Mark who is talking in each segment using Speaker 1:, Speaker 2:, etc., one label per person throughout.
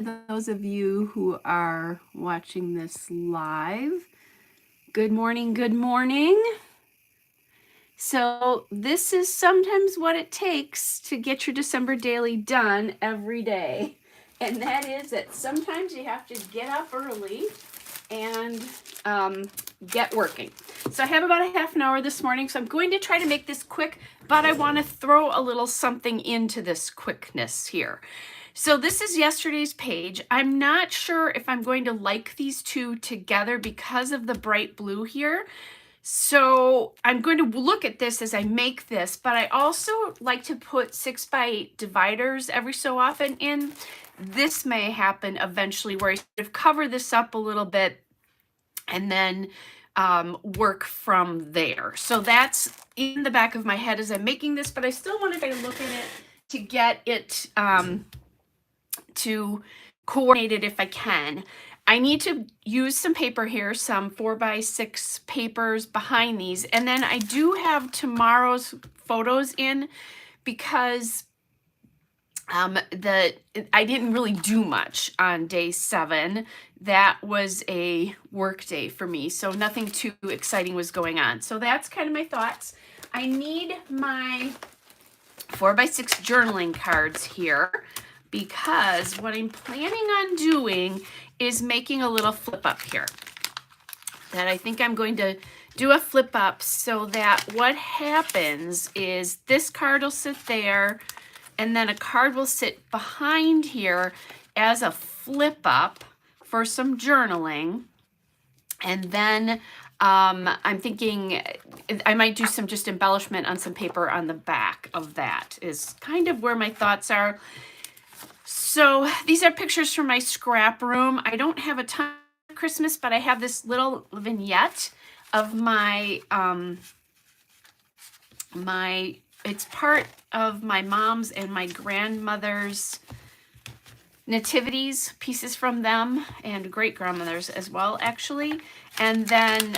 Speaker 1: those of you who are watching this live, good morning, good morning. So this is sometimes what it takes to get your December daily done every day. And that is that sometimes you have to get up early and get working. So I have about a half an hour this morning, so I'm going to try to make this quick, but I want to throw a little something into this quickness here. So this is yesterday's page. I'm not sure if I'm going to like these two together because of the bright blue here. So I'm going to look at this as I make this, but I also like to put 6x8 dividers every so often in. This may happen eventually where I sort of cover this up a little bit and then work from there. So that's in the back of my head as I'm making this, but I still want to try to look at it to get it to coordinate it if I can. I need to use some paper here, some 4x6 papers behind these. And then I do have tomorrow's photos in because I didn't really do much on day 7. That was a work day for me, so nothing too exciting was going on. So that's kind of my thoughts. I need my 4x6 journaling cards here because what I'm planning on doing is making a little flip up here. That I think I'm going to do a flip up so that what happens is this card will sit there and then a card will sit behind here as a flip up for some journaling. And then I'm thinking I might do some just embellishment on some paper on the back of that is kind of where my thoughts are. So these are pictures from my scrap room. I don't have a ton of Christmas, but I have this little vignette of my, it's part of my mom's and my grandmother's nativities, pieces from them, and great-grandmother's as well, actually. And then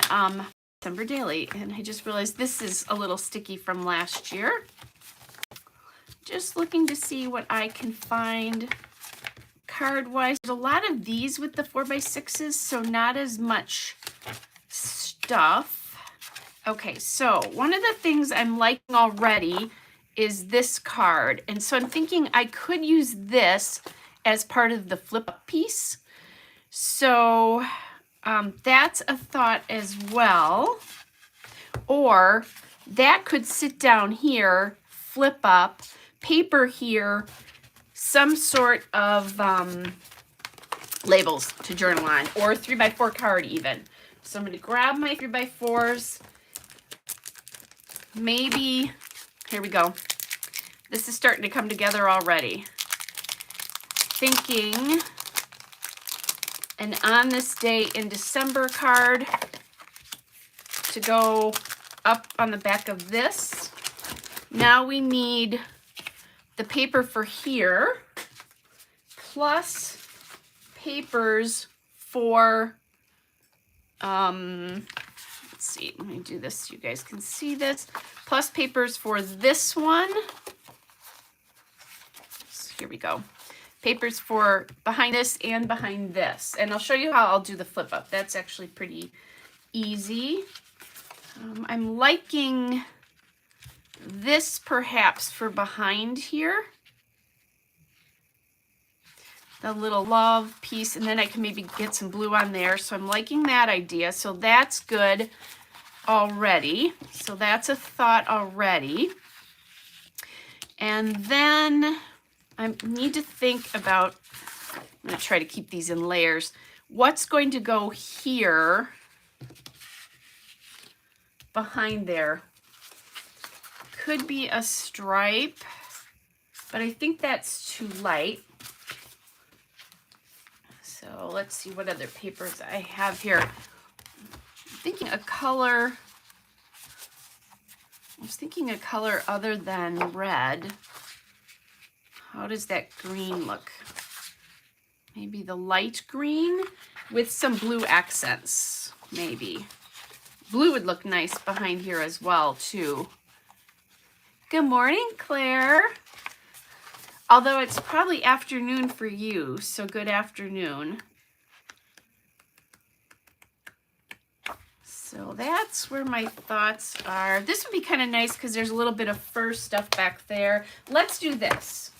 Speaker 1: December daily, and I just realized this is a little sticky from last year. Just looking to see what I can find card-wise. There's a lot of these with the 4x6s, so not as much stuff. Okay, so one of the things I'm liking already is this card. And so I'm thinking I could use this as part of the flip-up piece. So that's a thought as well. Or that could sit down here, flip up, paper here, some sort of labels to journal on, or a 3x4 card even. So I'm going to grab my 3x4s. Maybe, here we go. This is starting to come together already. Thinking an on this day in December card to go up on the back of this. Now we need the paper for here, plus papers for, let's see, let me do this so you guys can see this, plus papers for this one. So here we go. Papers for behind this and behind this. And I'll show you how I'll do the flip up. That's actually pretty easy. I'm liking this perhaps for behind here. The little love piece, and then I can maybe get some blue on there. So I'm liking that idea. So that's good already. So that's a thought already. And then I need to think about, I'm going to try to keep these in layers. What's going to go here behind there? Could be a stripe, but I think that's too light. So let's see what other papers I have here. I'm thinking a color, I was thinking a color other than red. How does that green look? Maybe the light green with some blue accents, maybe. Blue would look nice behind here as well, too. Good morning, Claire. Although it's probably afternoon for you, so good afternoon. So that's where my thoughts are. This would be kind of nice because there's a little bit of fur stuff back there. Let's do this.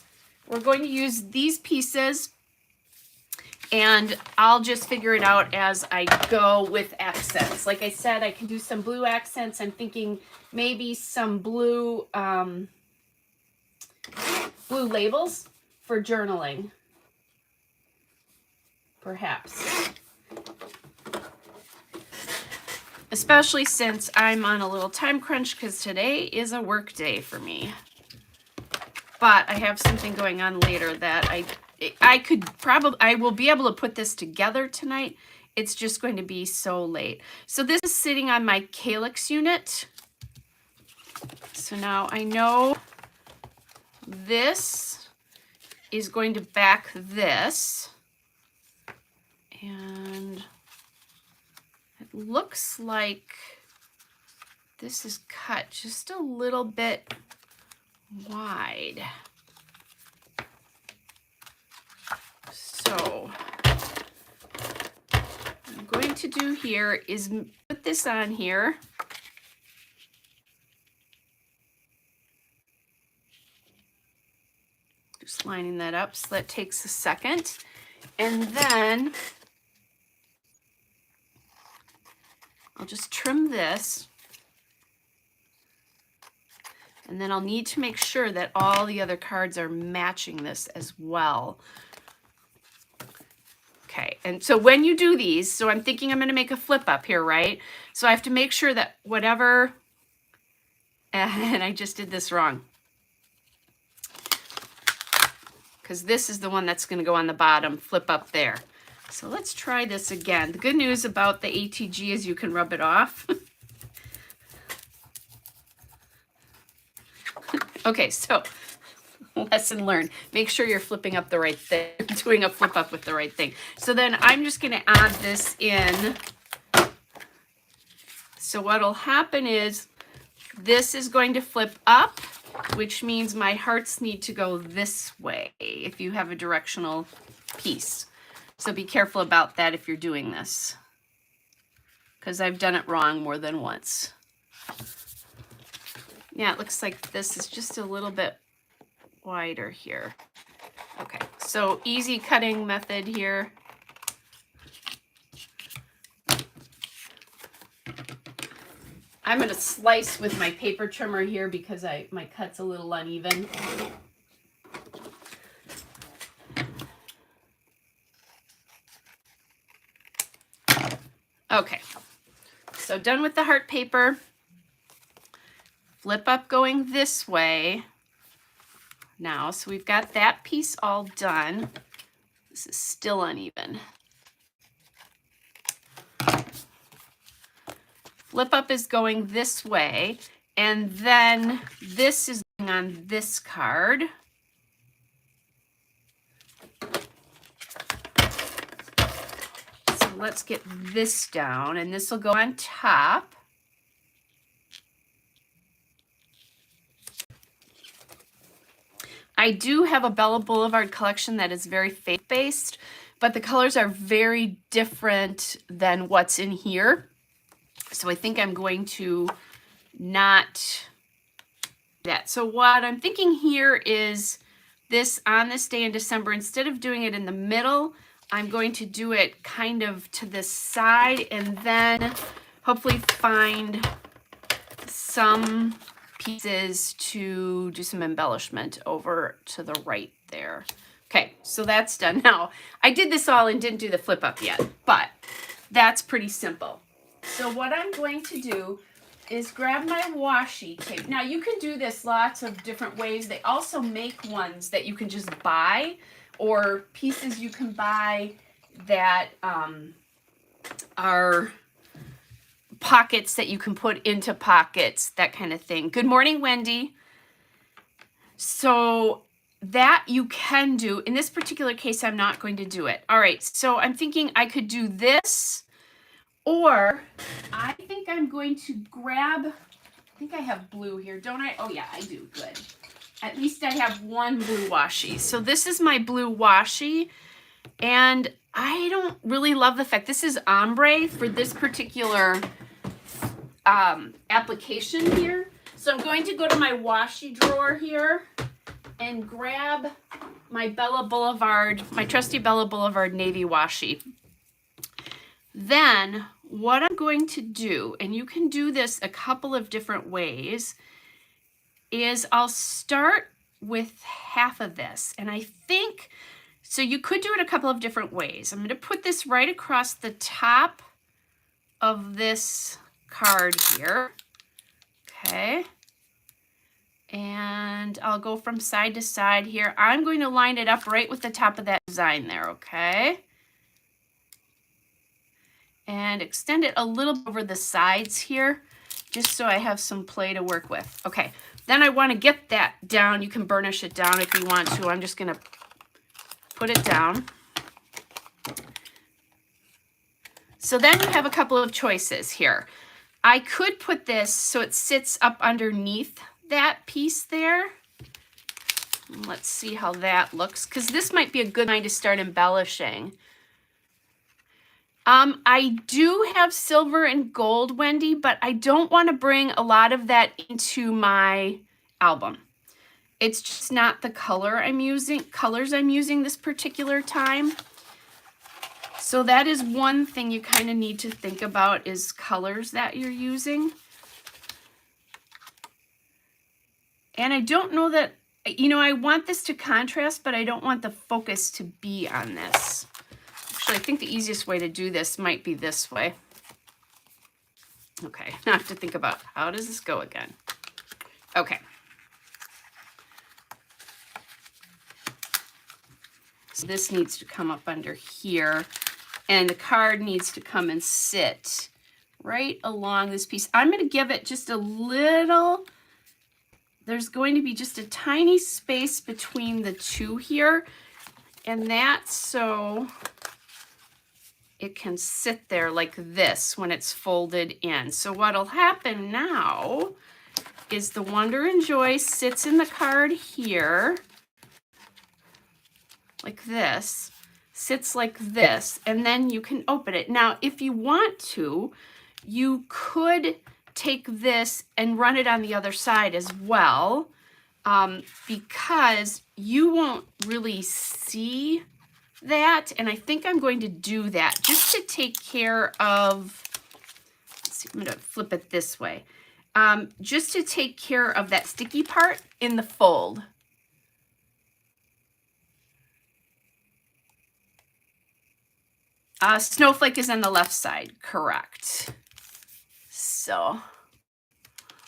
Speaker 1: We're going to use these pieces, and I'll just figure it out as I go with accents. Like I said, I can do some blue accents. I'm thinking maybe some blue blue labels for journaling, perhaps. Especially since I'm on a little time crunch because today is a work day for me. But I have something going on later that I will be able to put this together tonight. It's just going to be so late. So this is sitting on my calyx unit. So now I know this is going to back this. And it looks like this is cut just a little bit wide. So what I'm going to do here is put this on here. Just lining that up, so that takes a second. And then I'll just trim this. And then I'll need to make sure that all the other cards are matching this as well. Okay, and so when you do these, so I'm thinking I'm going to make a flip up here, right? So I have to make sure that whatever, and I just did this wrong. Because this is the one that's going to go on the bottom, flip up there. So let's try this again. The good news about the ATG is you can rub it off. Okay, so lesson learned. Make sure you're flipping up the right thing, doing a flip up with the right thing. So then I'm just going to add this in. So what'll happen is this is going to flip up, which means my hearts need to go this way if you have a directional piece. So be careful about that if you're doing this, because I've done it wrong more than once. Yeah, it looks like this is just a little bit wider here. Okay, so easy cutting method here. I'm going to slice with my paper trimmer here because my cut's a little uneven. Okay, so done with the heart paper. Flip up going this way now. So we've got that piece all done. This is still uneven. Flip up is going this way, and then this is going on this card. So let's get this down, and this will go on top. I do have a Bella Boulevard collection that is very faith-based, but the colors are very different than what's in here. So I think I'm going to not do that. So what I'm thinking here is this on this day in December, instead of doing it in the middle, I'm going to do it kind of to this side and then hopefully find some pieces to do some embellishment over to the right there. Okay, so that's done. Now, I did this all and didn't do the flip up yet, but that's pretty simple. So what I'm going to do is grab my washi tape. Now, you can do this lots of different ways. They also make ones that you can just buy, or pieces you can buy that are pockets that you can put into pockets, that kind of thing. Good morning, Wendy. So that you can do. In this particular case, I'm not going to do it. All right, so I'm thinking I could do this, or I think I'm going to grab, I think I have blue here, don't I? Oh yeah, I do, good. at least I have one blue washi. So this is my blue washi, and I don't really love the fact this is ombre for this particular application here. So I'm going to go to my washi drawer here and grab my Bella Boulevard, my trusty Bella Boulevard navy washi. Then what I'm going to do, and you can do this a couple of different ways, is I'll start with half of this. And I think, so you could do it a couple of different ways. I'm going to put this right across the top of this card here. Okay. And I'll go from side to side here. I'm going to line it up right with the top of that design there, okay? And extend it a little over the sides here, just so I have some play to work with. Okay, then I want to get that down. You can burnish it down if you want to. I'm just going to put it down. So then you have a couple of choices here. I could put this so it sits up underneath that piece there. Let's see how that looks, because this might be a good line to start embellishing. I do have silver and gold, Wendy, but I don't want to bring a lot of that into my album. It's just not the colors I'm using this particular time. So that is one thing you kind of need to think about, is colors that you're using. And I don't know that, you know, I want this to contrast, but I don't want the focus to be on this. Actually, I think the easiest way to do this might be this way. Okay, now I have to think about, how does this go again? Okay. So this needs to come up under here, and the card needs to come and sit right along this piece. I'm going to give it just a little, there's going to be just a tiny space between the two here, and that's so it can sit there like this when it's folded in. So what'll happen now is the Wonder and Joy sits in the card here, like this, sits like this, and then you can open it. Now, if you want to, you could take this and run it on the other side as well, because you won't really see that, and I think I'm going to do that just to take care of, let's see, I'm going to flip it this way, just to take care of that sticky part in the fold. Snowflake is on the left side, correct. So,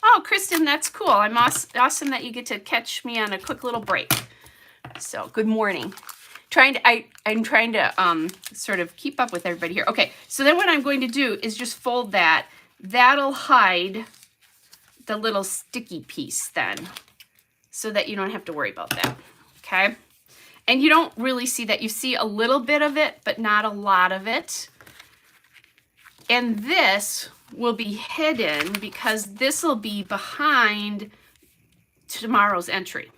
Speaker 1: oh, Kristen, that's cool. I'm awesome that you get to catch me on a quick little break. So, good morning. I'm trying to sort of keep up with everybody here. Okay, so then what I'm going to do is just fold that. That'll hide the little sticky piece then, so that you don't have to worry about that, okay? And you don't really see that. You see a little bit of it, but not a lot of it. And this will be hidden because this will be behind tomorrow's entry.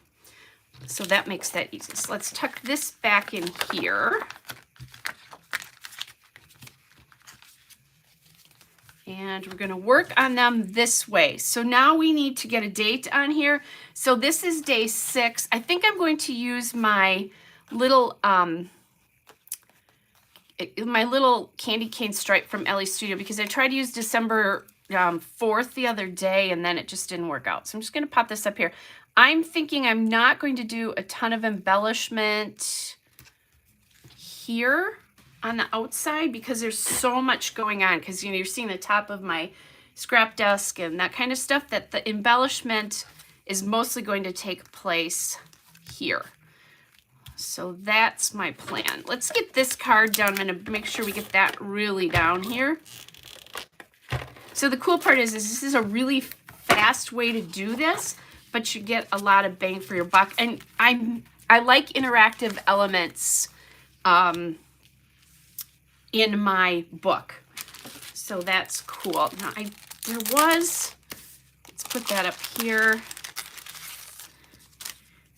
Speaker 1: So that makes that easy. So let's tuck this back in here. And we're going to work on them this way. So now we need to get a date on here. So this is day 6. I think I'm going to use my little candy cane stripe from Ellie Studio, because I tried to use December 4th the other day, and then it just didn't work out. So I'm just going to pop this up here. I'm thinking I'm not going to do a ton of embellishment here on the outside, because there's so much going on, because you know, you're seeing the top of my scrap desk and that kind of stuff, that the embellishment is mostly going to take place here. So that's my plan. Let's get this card down. I'm going to make sure we get that really down here. So the cool part is this is a really fast way to do this, but you get a lot of bang for your buck. And I like interactive elements in my book. So that's cool. Now let's put that up here.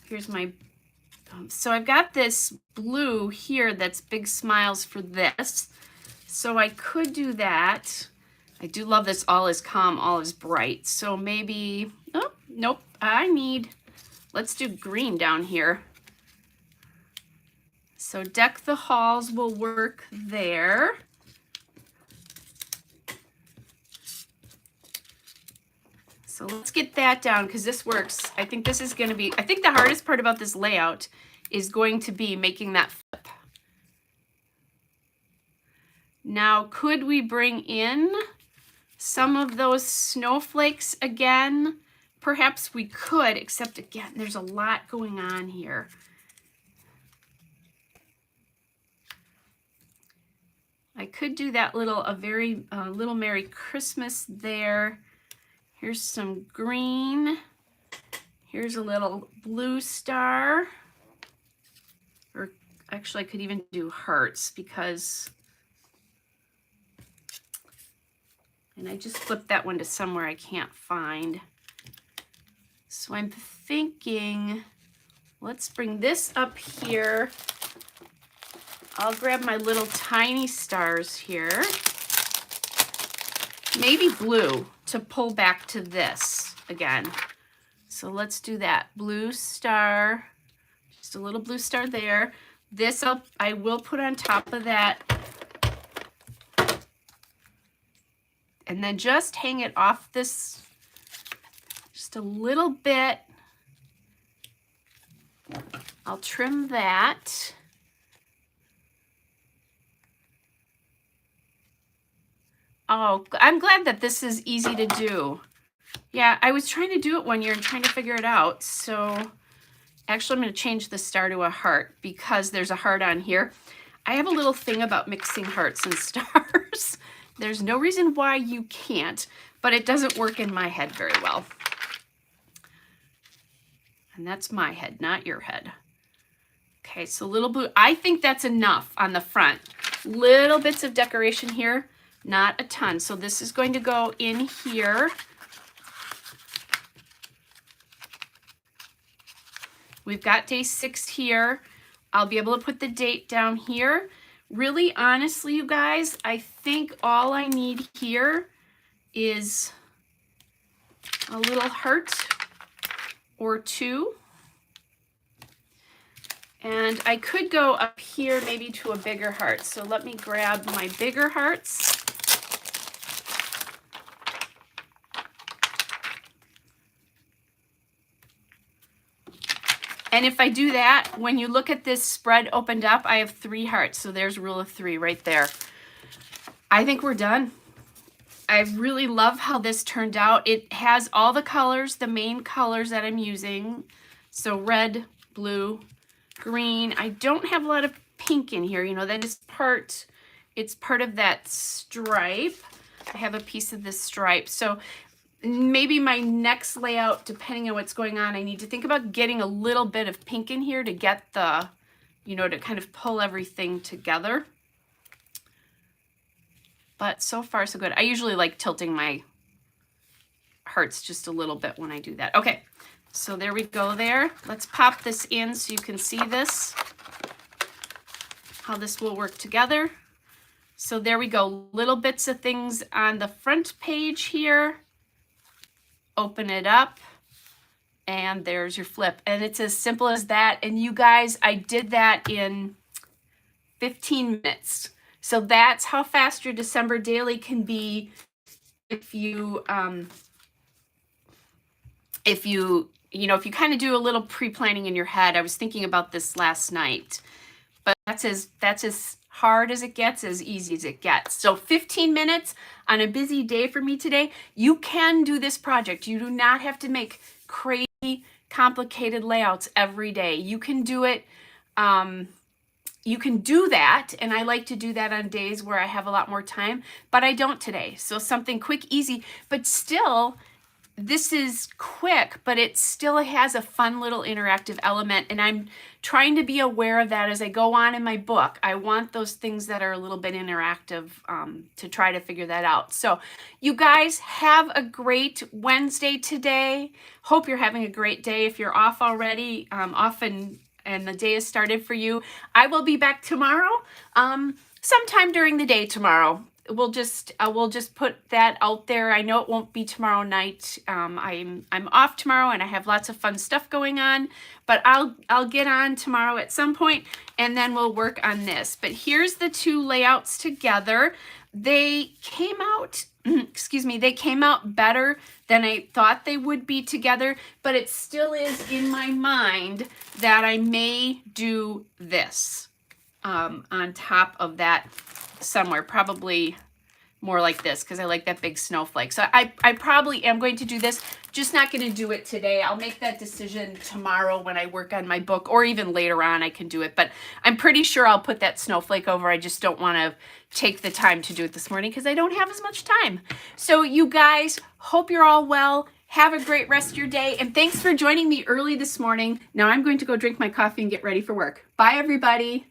Speaker 1: here's my, so I've got this blue here that's big smiles for this. So I could do that. I do love this all is calm, all is bright. So maybe, oh, nope, let's do green down here. So Deck the Halls will work there. So let's get that down because this works. I think this is going to be, I think the hardest part about this layout is going to be making that flip. Now, could we bring in some of those snowflakes again? Perhaps we could, except again, there's a lot going on here. I could do that little Merry Christmas there. Here's some green. Here's a little blue star. Or actually, I could even do hearts because, and I just flipped that one to somewhere I can't find. So I'm thinking, let's bring this up here. I'll grab my little tiny stars here. Maybe blue to pull back to this again. So let's do that. Blue star, just a little blue star there. This I will put on top of that. And then just hang it off this just a little bit. I'll trim that. Oh, I'm glad that this is easy to do. Yeah, I was trying to do it one year and trying to figure it out. So actually, I'm going to change the star to a heart because there's a heart on here. I have a little thing about mixing hearts and stars. There's no reason why you can't, but it doesn't work in my head very well. And that's my head, not your head. Okay, so little blue. I think that's enough on the front. Little bits of decoration here. Not a ton. So this is going to go in here. We've got day 6 here. I'll be able to put the date down here. Really, honestly, you guys, I think all I need here is a little heart or two. And I could go up here maybe to a bigger heart. So let me grab my bigger hearts. And if I do that, when you look at this spread opened up, I have 3 hearts. So there's rule of 3 right there. I think we're done. I really love how this turned out. It has all the colors, the main colors that I'm using. So red, blue, green. I don't have a lot of pink in here. You know, that is part, it's part of that stripe. I have a piece of this stripe. So maybe my next layout, depending on what's going on, I need to think about getting a little bit of pink in here to get the, you know, to kind of pull everything together. But so far, so good. I usually like tilting my hearts just a little bit when I do that. Okay, so there we go there. Let's pop this in so you can see this, how this will work together. So there we go, little bits of things on the front page here. Open it up, and there's your flip. And it's as simple as that. And you guys, I did that in 15 minutes. So that's how fast your December daily can be if you kind of do a little pre-planning in your head. I was thinking about this last night, but that's as hard as it gets, as easy as it gets. So 15 minutes on a busy day for me today. You can do this project. You do not have to make crazy, complicated layouts every day. You can do it. You can do that, and I like to do that on days where I have a lot more time, but I don't today. So something quick, easy, but still this is quick, but it still has a fun little interactive element, and I'm trying to be aware of that as I go on in my book. I want those things that are a little bit interactive to try to figure that out. So you guys have a great Wednesday today. Hope you're having a great day. If you're off already, off and the day has started for you, I will be back tomorrow, sometime during the day tomorrow. We'll just put that out there. I know it won't be tomorrow night. I'm off tomorrow and I have lots of fun stuff going on, but I'll get on tomorrow at some point and then we'll work on this. But here's the two layouts together. They came out, excuse me, they came out better than I thought they would be together, but it still is in my mind that I may do this on top of that somewhere, probably more like this because I like that big snowflake. So I probably am going to do this, just not going to do it today. I'll make that decision tomorrow when I work on my book, or even later on I can do it, but I'm pretty sure I'll put that snowflake over. I just don't want to take the time to do it this morning because I don't have as much time. So you guys, hope you're all well. Have a great rest of your day, and thanks for joining me early this morning. Now I'm going to go drink my coffee and get ready for work. Bye, everybody.